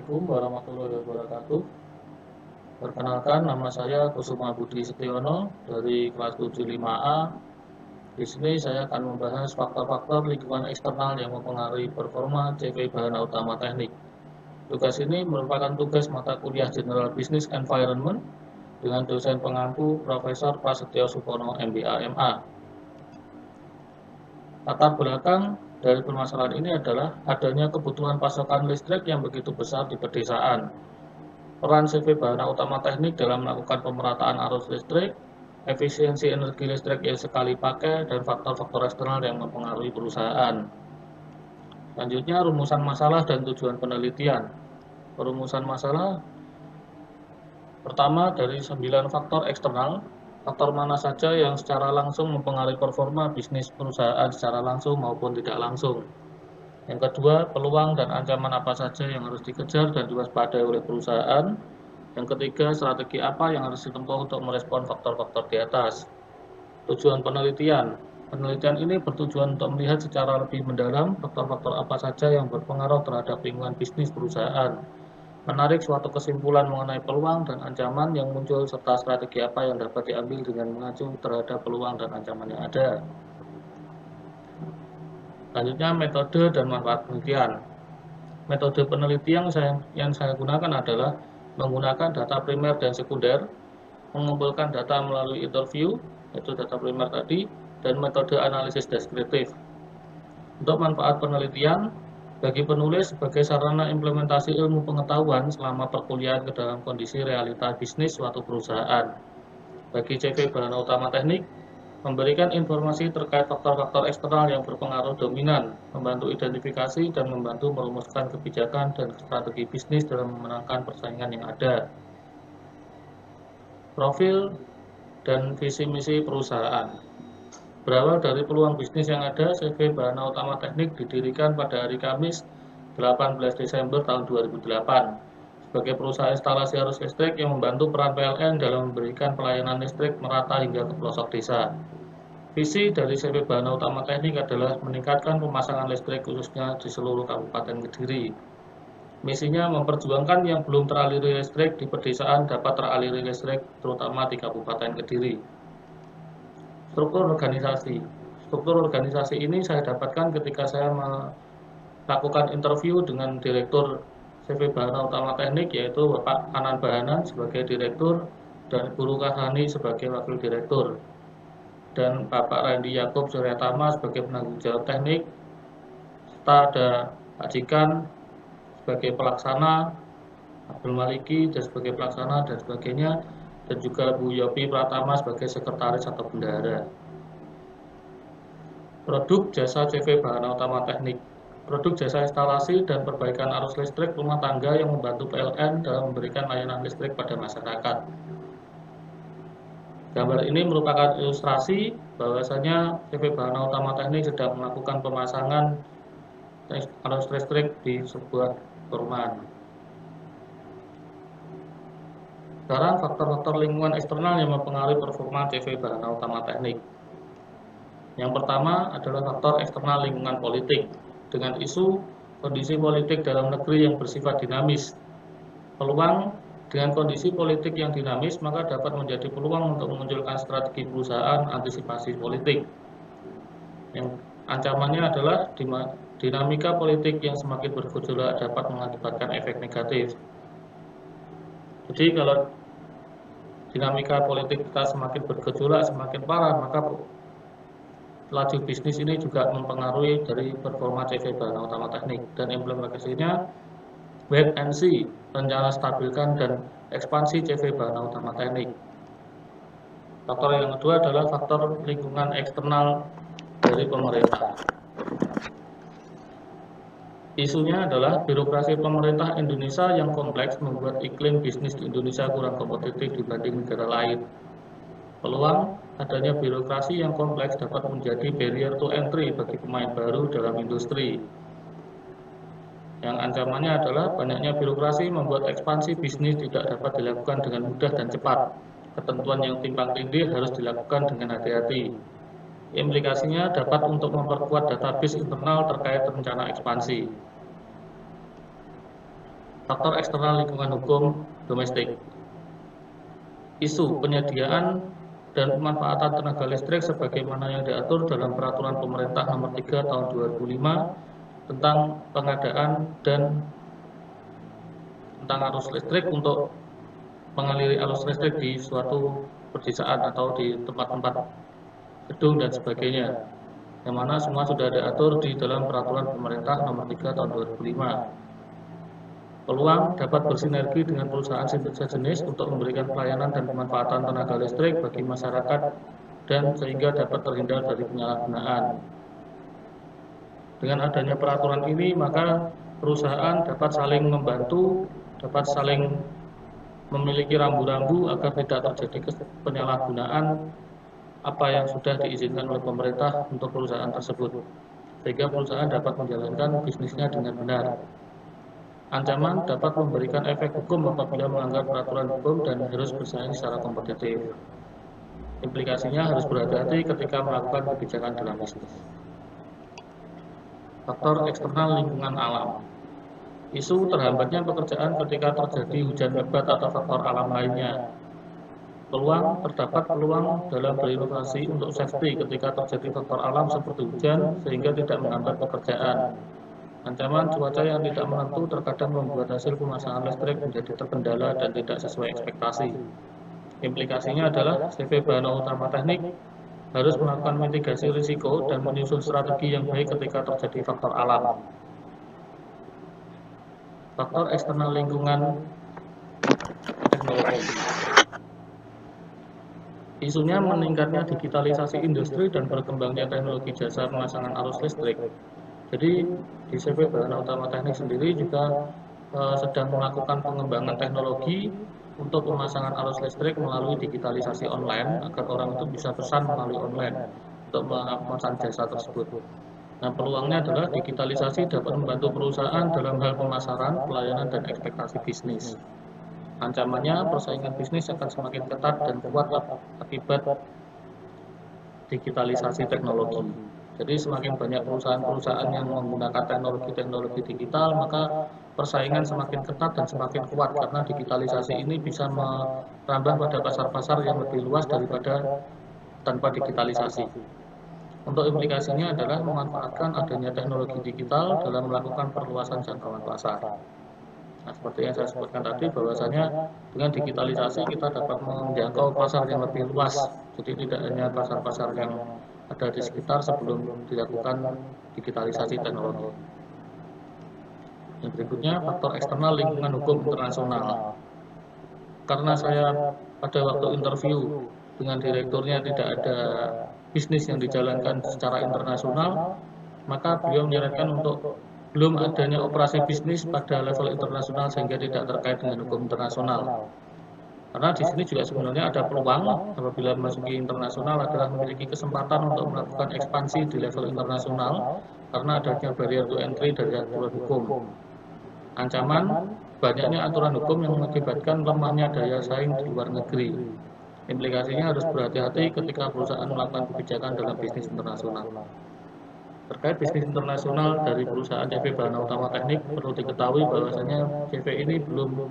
Assalamualaikum warahmatullahi wabarakatuh. Perkenalkan, nama saya Kusuma Budi Setiono dari kelas 75A. Di sini saya akan membahas faktor-faktor lingkungan eksternal yang mempengaruhi performa CV Bahan Utama Teknik. Tugas ini merupakan tugas mata kuliah General Business Environment dengan dosen pengampu Profesor Prasetyo Supono MBA MA. Latar belakang dari permasalahan ini adalah adanya kebutuhan pasokan listrik yang begitu besar di pedesaan. Peran CV Bahan Utama Teknik dalam melakukan pemerataan arus listrik, efisiensi energi listrik yang sekali pakai, dan faktor-faktor eksternal yang mempengaruhi perusahaan. Selanjutnya, rumusan masalah dan tujuan penelitian. Perumusan masalah pertama dari 9 faktor eksternal, faktor mana saja yang secara langsung mempengaruhi performa bisnis perusahaan secara langsung maupun tidak langsung. Yang kedua, peluang dan ancaman apa saja yang harus dikejar dan diwaspadai oleh perusahaan. Yang ketiga, strategi apa yang harus ditempuh untuk merespon faktor-faktor di atas. Tujuan penelitian. Penelitian ini bertujuan untuk melihat secara lebih mendalam faktor-faktor apa saja yang berpengaruh terhadap lingkungan bisnis perusahaan. Menarik suatu kesimpulan mengenai peluang dan ancaman yang muncul serta strategi apa yang dapat diambil dengan mengacu terhadap peluang dan ancaman yang ada. Selanjutnya, metode dan manfaat penelitian. Metode penelitian yang saya gunakan adalah menggunakan data primer dan sekunder, mengumpulkan data melalui interview, yaitu data primer tadi, dan metode analisis deskriptif. Untuk manfaat penelitian, bagi penulis sebagai sarana implementasi ilmu pengetahuan selama perkuliahan ke dalam kondisi realita bisnis suatu perusahaan. Bagi CV Bahan Utama Teknik, memberikan informasi terkait faktor-faktor eksternal yang berpengaruh dominan, membantu identifikasi dan membantu merumuskan kebijakan dan strategi bisnis dalam memenangkan persaingan yang ada. Profil dan visi misi perusahaan. Berawal dari peluang bisnis yang ada, CV Bahan Utama Teknik didirikan pada hari Kamis 18 Desember tahun 2008 sebagai perusahaan instalasi arus listrik yang membantu peran PLN dalam memberikan pelayanan listrik merata hingga ke pelosok desa. Visi dari CV Bahan Utama Teknik adalah meningkatkan pemasangan listrik khususnya di seluruh Kabupaten Kediri. Misinya memperjuangkan yang belum teraliri listrik di pedesaan dapat teraliri listrik terutama di Kabupaten Kediri. Struktur organisasi. Struktur organisasi ini saya dapatkan ketika saya melakukan interview dengan Direktur CV Bahan Utama Teknik, yaitu Bapak Anan Bahanan sebagai Direktur dan Guru Kasani sebagai Wakil Direktur, dan Bapak Randy Yaakob Suryatama sebagai penanggung jawab teknik, serta ada Pak Jikan sebagai pelaksana, Abdul Maliki sebagai pelaksana dan sebagainya, dan juga Bu Yopi Pratama sebagai sekretaris atau bendahara. Produk jasa CV Bahan Utama Teknik. Produk jasa instalasi dan perbaikan arus listrik rumah tangga yang membantu PLN dalam memberikan layanan listrik pada masyarakat. Gambar ini merupakan ilustrasi bahwasanya CV Bahan Utama Teknik sedang melakukan pemasangan arus listrik di sebuah perumahan. Sekarang faktor-faktor lingkungan eksternal yang mempengaruhi performa CV Bahan Utama Teknik. Yang pertama adalah faktor eksternal lingkungan politik dengan isu kondisi politik dalam negeri yang bersifat dinamis. Peluang dengan kondisi politik yang dinamis maka dapat menjadi peluang untuk memunculkan strategi perusahaan antisipasi politik. Yang ancamannya adalah dinamika politik yang semakin bergejolak dapat mengakibatkan efek negatif. Jadi kalau dinamika politik kita semakin bergejolak, semakin parah, maka laju bisnis ini juga mempengaruhi dari performa CV Bahan Utama Teknik, dan implementasinya wait and see, rencana stabilkan dan ekspansi CV Bahan Utama Teknik. Faktor yang kedua adalah faktor lingkungan eksternal dari pemerintah. Isunya adalah birokrasi pemerintah Indonesia yang kompleks membuat iklim bisnis di Indonesia kurang kompetitif dibanding negara lain. Peluang adanya birokrasi yang kompleks dapat menjadi barrier to entry bagi pemain baru dalam industri. Yang ancamannya adalah banyaknya birokrasi membuat ekspansi bisnis tidak dapat dilakukan dengan mudah dan cepat. Ketentuan yang timpang tindih harus dilakukan dengan hati-hati. Implikasinya dapat untuk memperkuat database internal terkait rencana ekspansi. Faktor eksternal lingkungan hukum domestik. Isu penyediaan dan pemanfaatan tenaga listrik sebagaimana yang diatur dalam Peraturan Pemerintah Nomor 3 Tahun 2005 tentang pengadaan dan tentang arus listrik untuk mengaliri arus listrik di suatu perdesaan atau di tempat-tempat gedung dan sebagainya, yang mana semua sudah diatur di dalam Peraturan Pemerintah Nomor 3 Tahun 2005. Peluang dapat bersinergi dengan perusahaan sejenis untuk memberikan pelayanan dan pemanfaatan tenaga listrik bagi masyarakat dan sehingga dapat terhindar dari penyalahgunaan. Dengan adanya peraturan ini, maka perusahaan dapat saling membantu, dapat saling memiliki rambu-rambu agar tidak terjadi penyalahgunaan apa yang sudah diizinkan oleh pemerintah untuk perusahaan tersebut, sehingga perusahaan dapat menjalankan bisnisnya dengan benar. Ancaman dapat memberikan efek hukum apabila melanggar peraturan hukum dan harus bersaing secara kompetitif. Implikasinya harus berhati-hati ketika melakukan kebijakan dalam bisnis. Faktor eksternal lingkungan alam. Isu terhambatnya pekerjaan ketika terjadi hujan lebat atau faktor alam lainnya. Terdapat peluang dalam berinovasi untuk safety ketika terjadi faktor alam seperti hujan sehingga tidak menghambat pekerjaan. Ancaman cuaca yang tidak menentu terkadang membuat hasil pemasangan listrik menjadi terkendala dan tidak sesuai ekspektasi. Implikasinya adalah CV Bahana Utama Teknik harus melakukan mitigasi risiko dan menyusun strategi yang baik ketika terjadi faktor alam. Faktor eksternal lingkungan teknologi. Isunya meningkatnya digitalisasi industri dan berkembangnya teknologi jasa pemasangan arus listrik. Jadi di CV Bahana Utama Teknik sendiri juga sedang melakukan pengembangan teknologi untuk pemasangan arus listrik melalui digitalisasi online agar orang itu bisa pesan melalui online untuk memesan jasa tersebut. Nah, peluangnya adalah digitalisasi dapat membantu perusahaan dalam hal pemasaran, pelayanan, dan ekspektasi bisnis. Ancamannya persaingan bisnis akan semakin ketat dan kuat akibat digitalisasi teknologi. Jadi semakin banyak perusahaan-perusahaan yang menggunakan teknologi-teknologi digital, maka persaingan semakin ketat dan semakin kuat karena digitalisasi ini bisa merambah pada pasar-pasar yang lebih luas daripada tanpa digitalisasi. Untuk implikasinya adalah memanfaatkan adanya teknologi digital dalam melakukan perluasan jangkauan pasar. Nah, seperti yang saya sebutkan tadi, bahwasanya dengan digitalisasi kita dapat menjangkau pasar yang lebih luas. Jadi tidak hanya pasar-pasar yang ada di sekitar sebelum dilakukan digitalisasi teknologi. Yang berikutnya, faktor eksternal lingkungan hukum internasional. Karena saya pada waktu interview dengan direkturnya tidak ada bisnis yang dijalankan secara internasional, maka beliau menyarankan untuk belum adanya operasi bisnis pada level internasional sehingga tidak terkait dengan hukum internasional. Karena di sini juga sebenarnya ada peluang apabila memasuki internasional adalah memiliki kesempatan untuk melakukan ekspansi di level internasional karena adanya barrier to entry dari aturan hukum. Ancaman banyaknya aturan hukum yang mengakibatkan lemahnya daya saing di luar negeri. Implikasinya harus berhati-hati ketika perusahaan melakukan kebijakan dalam bisnis internasional. Terkait bisnis internasional dari perusahaan CV Bahana Utama Teknik, perlu diketahui bahwasanya CV ini belum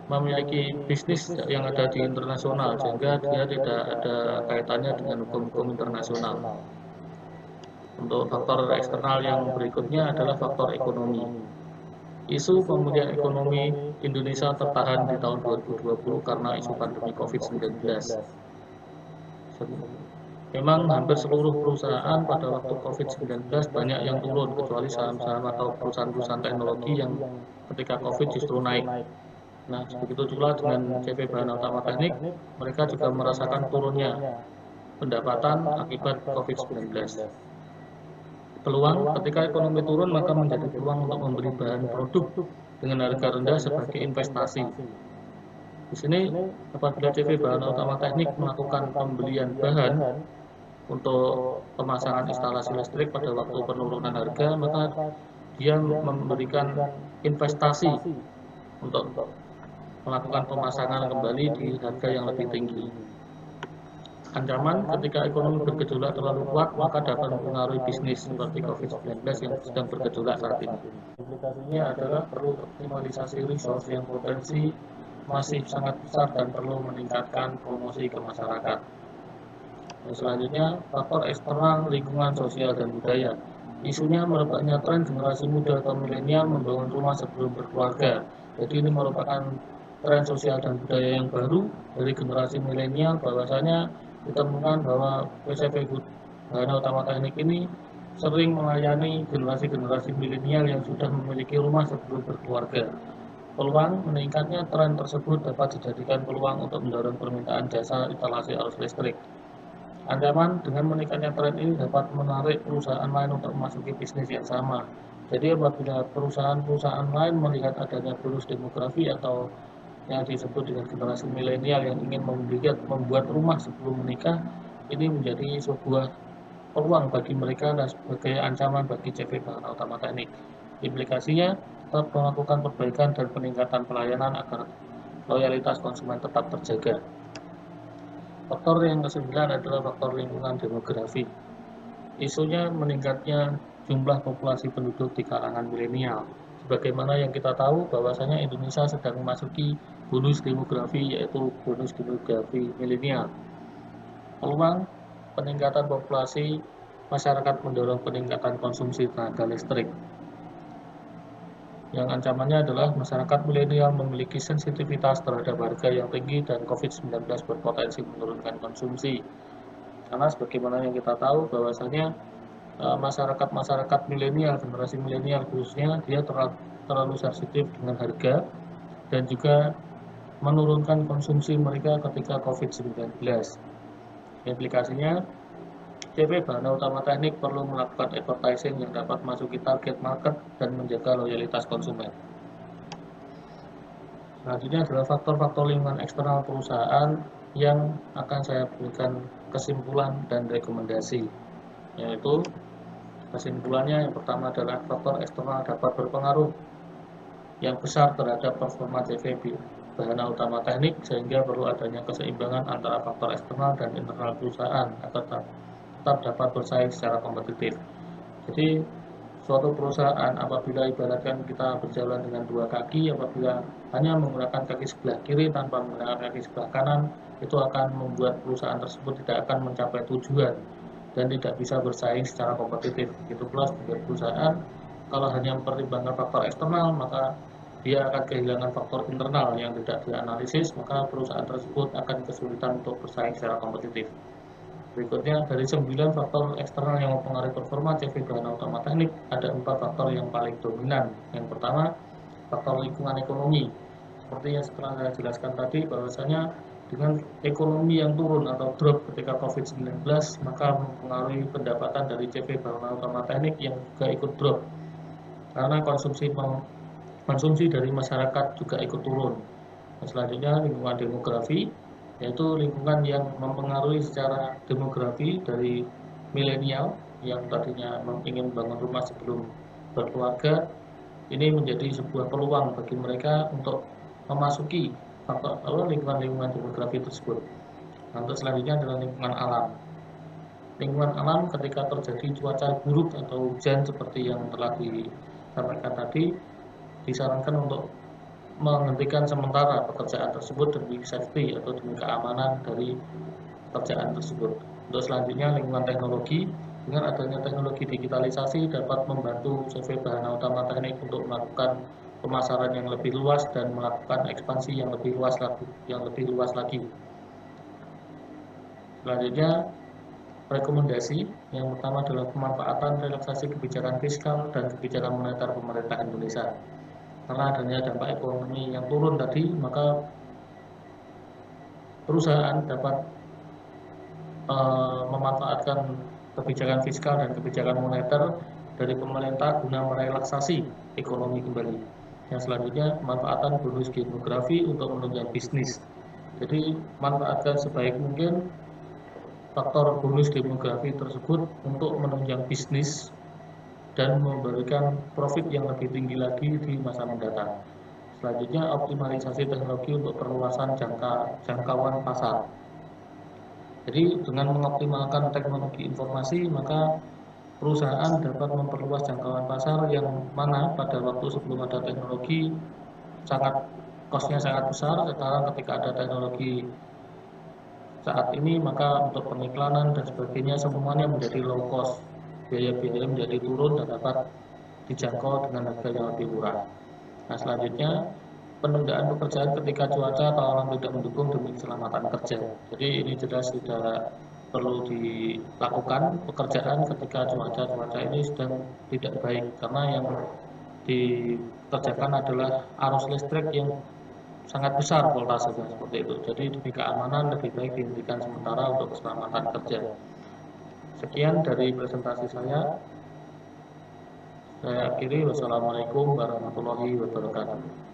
memiliki bisnis yang ada di internasional sehingga dia tidak ada kaitannya dengan hukum-hukum internasional. Untuk faktor eksternal yang berikutnya adalah faktor ekonomi. Isu pemulihan ekonomi Indonesia tertahan di tahun 2020 karena isu pandemi COVID-19. Memang hampir seluruh perusahaan pada waktu COVID-19 banyak yang turun, kecuali saham-saham atau perusahaan-perusahaan teknologi yang ketika COVID justru naik. Nah, begitu juga dengan CV Bahana Utama Teknik, mereka juga merasakan turunnya pendapatan akibat COVID-19. Peluang ketika ekonomi turun maka menjadi peluang untuk membeli bahan produk dengan harga rendah sebagai investasi. Di sini apabila CV Bahana Utama Teknik melakukan pembelian bahan untuk pemasangan instalasi listrik pada waktu penurunan harga, maka dia memberikan investasi untuk melakukan pemasangan kembali di harga yang lebih tinggi. Ancaman ketika ekonomi bergejolak terlalu kuat, maka dapat mempengaruhi bisnis seperti COVID-19 yang sedang bergejolak saat ini. Implikasinya adalah perlu optimalisasi resource yang potensi masih sangat besar dan perlu meningkatkan promosi ke masyarakat. Dan selanjutnya, faktor eksternal, lingkungan, sosial, dan budaya. Isunya merebaknya tren generasi muda atau milenial membangun rumah sebelum berkeluarga. Jadi ini merupakan tren sosial dan budaya yang baru dari generasi milenial, bahwasanya ditemukan bahwa PCV Bahana Utama Teknik ini sering melayani generasi-generasi milenial yang sudah memiliki rumah sebelum berkeluarga. Peluang meningkatnya tren tersebut dapat dijadikan peluang untuk mendorong permintaan jasa instalasi arus listrik. Ancaman dengan meningkatnya tren ini dapat menarik perusahaan lain untuk memasuki bisnis yang sama. Jadi apabila perusahaan-perusahaan lain melihat adanya bonus demografi atau yang disebut dengan generasi milenial yang ingin membuat rumah sebelum menikah, ini menjadi sebuah peluang bagi mereka dan sebagai ancaman bagi CV Bahana Utama Teknik. Implikasinya tetap melakukan perbaikan dan peningkatan pelayanan agar loyalitas konsumen tetap terjaga. Faktor yang ke-9 adalah faktor lingkungan demografi. Isunya meningkatnya jumlah populasi penduduk di kalangan milenial. Sebagaimana yang kita tahu bahwasanya Indonesia sedang memasuki bonus demografi, yaitu bonus demografi milenial. Peluang peningkatan populasi masyarakat mendorong peningkatan konsumsi tenaga listrik. Yang ancamannya adalah masyarakat milenial memiliki sensitivitas terhadap harga yang tinggi dan COVID-19 berpotensi menurunkan konsumsi. Karena sebagaimana yang kita tahu bahwasanya masyarakat milenial, generasi milenial khususnya, dia terlalu sensitif dengan harga dan juga menurunkan konsumsi mereka ketika COVID-19. Implikasinya, CV Bahana Utama Teknik perlu melakukan advertising yang dapat masuki target market dan menjaga loyalitas konsumen. Selanjutnya adalah faktor-faktor lingkungan eksternal perusahaan yang akan saya berikan kesimpulan dan rekomendasi, yaitu kesimpulannya yang pertama adalah faktor eksternal dapat berpengaruh yang besar terhadap performa CV Bahana Utama Teknik, sehingga perlu adanya keseimbangan antara faktor eksternal dan internal perusahaan agar tetap dapat bersaing secara kompetitif. Jadi suatu perusahaan apabila ibaratkan kita berjalan dengan dua kaki, apabila hanya menggunakan kaki sebelah kiri tanpa menggunakan kaki sebelah kanan, itu akan membuat perusahaan tersebut tidak akan mencapai tujuan dan tidak bisa bersaing secara kompetitif. Begitu pula sebagai perusahaan, kalau hanya mempertimbangkan faktor eksternal, maka dia akan kehilangan faktor internal yang tidak dianalisis, maka perusahaan tersebut akan kesulitan untuk bersaing secara kompetitif. Berikutnya, dari 9 faktor eksternal yang mempengaruhi performa CV Bahana Utama Teknik, ada 4 faktor yang paling dominan. Yang pertama, faktor lingkungan ekonomi. Seperti yang setelah saya jelaskan tadi, bahwasanya dengan ekonomi yang turun atau drop ketika COVID-19, maka mempengaruhi pendapatan dari CV Bahana Utama Teknik yang juga ikut drop. Karena konsumsi dari masyarakat juga ikut turun. Dan selanjutnya, lingkungan demografi, yaitu lingkungan yang mempengaruhi secara demografi dari milenial yang tadinya ingin membangun rumah sebelum berkeluarga. Ini menjadi sebuah peluang bagi mereka untuk memasuki faktor lingkungan demografi tersebut. Nanti selanjutnya adalah lingkungan alam. Lingkungan alam ketika terjadi cuaca buruk atau hujan seperti yang telah disampaikan tadi, disarankan untuk menghentikan sementara pekerjaan tersebut demi safety atau demi keamanan dari pekerjaan tersebut. Untuk selanjutnya, lingkungan teknologi. Dengan adanya teknologi digitalisasi dapat membantu CV Bahana Utama Teknik untuk melakukan pemasaran yang lebih luas dan melakukan ekspansi yang lebih luas lagi. Selanjutnya, rekomendasi yang pertama adalah pemanfaatan relaksasi kebijakan fiskal dan kebijakan moneter pemerintah Indonesia. Karena adanya dampak ekonomi yang turun tadi, maka perusahaan dapat memanfaatkan kebijakan fiskal dan kebijakan moneter dari pemerintah guna merelaksasi ekonomi kembali. Yang selanjutnya, pemanfaatan bonus demografi untuk menunjang bisnis. Jadi, manfaatkan sebaik mungkin faktor bonus demografi tersebut untuk menunjang bisnis dan memberikan profit yang lebih tinggi lagi di masa mendatang. Selanjutnya, optimalisasi teknologi untuk perluasan jangkauan pasar. Jadi dengan mengoptimalkan teknologi informasi, maka perusahaan dapat memperluas jangkauan pasar yang mana pada waktu sebelum ada teknologi sangat cost-nya sangat besar. Sekarang ketika ada teknologi saat ini, maka untuk pengiklanan dan sebagainya semuanya menjadi low cost, biaya-biaya menjadi turun dan dapat dijangkau dengan harga yang lebih murah. Nah, selanjutnya penundaan pekerjaan ketika cuaca atau alam tidak mendukung demi keselamatan kerja. Jadi ini jelas tidak perlu dilakukan pekerjaan ketika cuaca ini sedang tidak baik, karena yang dikerjakan adalah arus listrik yang sangat besar voltasenya seperti itu. Jadi demi keamanan lebih baik dihentikan sementara untuk keselamatan kerja. Sekian dari presentasi saya. Saya akhiri. Wassalamualaikum warahmatullahi wabarakatuh.